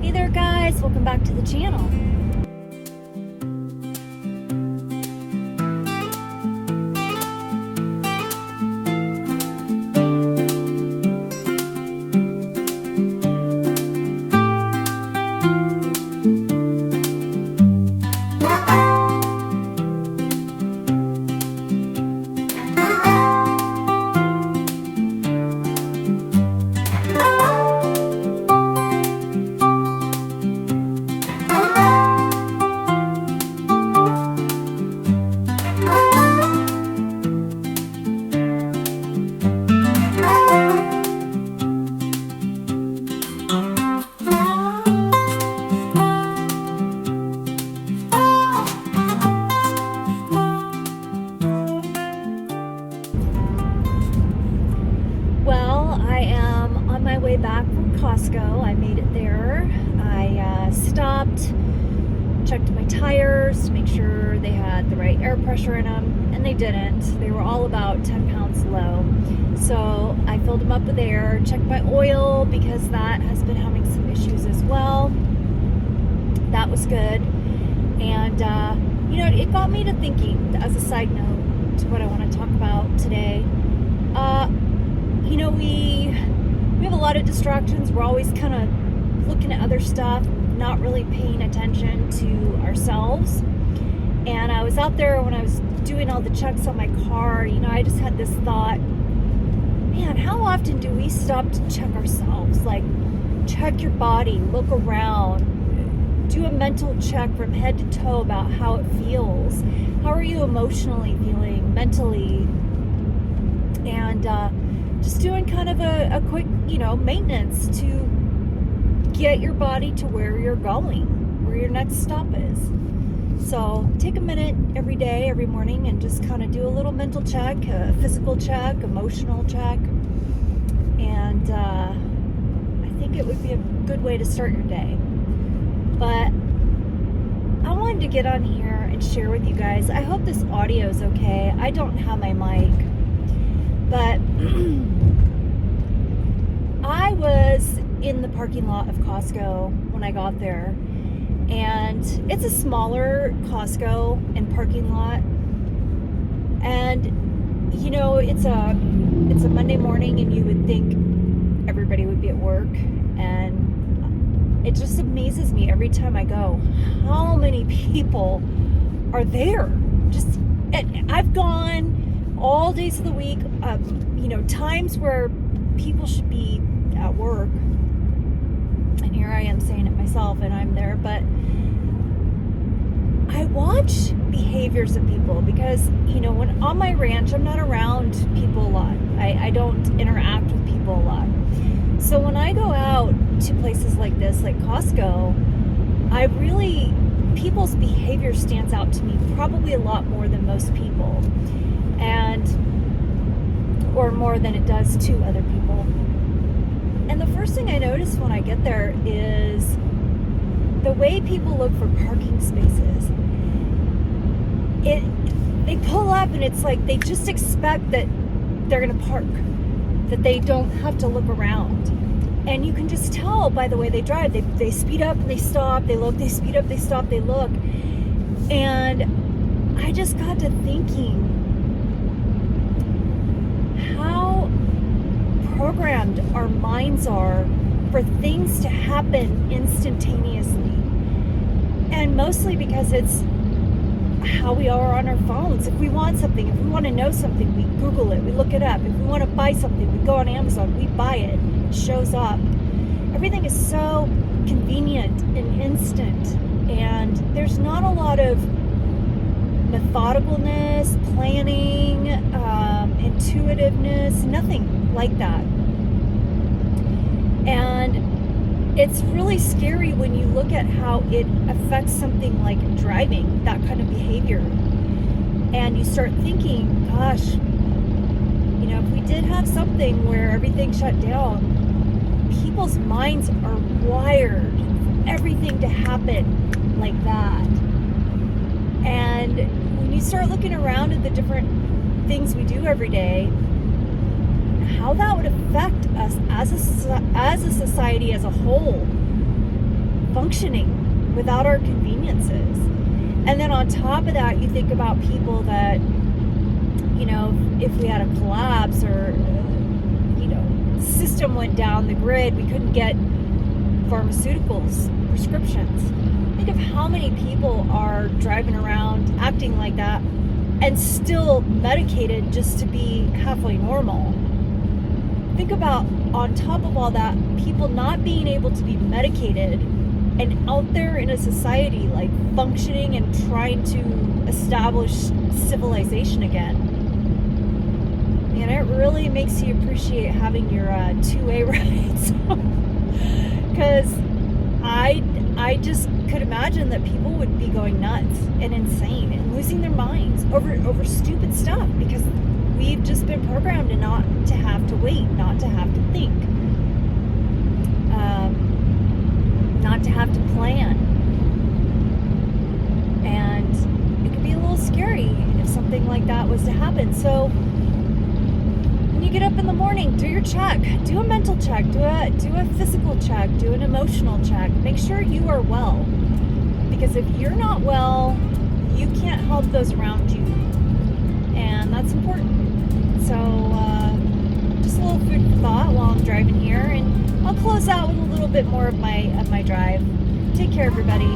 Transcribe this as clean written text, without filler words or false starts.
Hey there guys, welcome back to the channel. Well, I am on my way back from Costco. I made it there. I stopped, checked my tires to make sure they had the right air pressure in them, and they didn't. They were all about 10 pounds low. So I filled them up with air, checked my oil because that has been having some issues as well. That was good. And, it got me to thinking, as a side note to what I want to talk about today. We have a lot of distractions. We're always kind of looking at other stuff, not really paying attention to ourselves. And I was out there when I was doing all the checks on my car, I just had this thought, man, how often do we stop to check ourselves? Like, check your body, look around, do a mental check from head to toe about how it feels. How are you emotionally feeling, mentally? And just doing kind of a quick, maintenance to get your body to where you're going, where your next stop is. So take a minute every day, every morning, and just kind of do a little mental check, a physical check, emotional check. And I think it would be a good way to start your day. But I wanted to get on here and share with you guys. I hope this audio is okay. I don't have my mic. But I was in the parking lot of Costco when I got there, and it's a smaller Costco and parking lot, and it's a Monday morning, and you would think everybody would be at work, and it just amazes me every time I go how many people are there. I've gone all days of the week, times where people should be at work, and here I am saying it myself, and I'm there. But I watch behaviors of people because, when on my ranch, I'm not around people a lot. I don't interact with people a lot. So when I go out to places like this, like Costco, people's behavior stands out to me probably a lot more than most people. Or more than it does to other people. And the first thing I notice when I get there is the way people look for parking spaces. They pull up and it's like they just expect that they're gonna park, that they don't have to look around. And you can just tell by the way they drive. They speed up and they stop, they look, they speed up, they stop, they look. And I just got to thinking how programmed our minds are for things to happen instantaneously. And mostly because it's how we are on our phones. If we want something, if we want to know something, we Google it, we look it up. If we want to buy something, we go on Amazon, we buy it, it shows up. Everything is so convenient and instant, and there's not a lot of methodicalness, planning, intuitiveness, nothing like that. And it's really scary when you look at how it affects something like driving, that kind of behavior. And you start thinking, gosh, if we did have something where everything shut down, people's minds are wired for everything to happen like that. And when you start looking around at the different things we do every day, how that would affect us as a society as a whole functioning without our conveniences. And then on top of that, you think about people that, you know, if we had a collapse or, you know, system went down the grid, we couldn't get pharmaceuticals, prescriptions. Think of how many people are driving around acting like that and still medicated just to be halfway normal. Think about, on top of all that, people not being able to be medicated and out there in a society like functioning and trying to establish civilization again. And it really makes you appreciate having your 2A rights. Because I just could imagine that people would be going nuts and insane and losing their minds over stupid stuff, because we've just been programmed not to have to wait, not to have to think, not to have to plan. And it could be a little scary if something like that was to happen. So when you get up in the morning, do your check, do a mental check, do a physical check, do an emotional check. Make sure you are well, because if you're not well, you can't help those around you, and that's important. So just a little food for thought while I'm driving here, and I'll close out with a little bit more of my drive. Take care, everybody.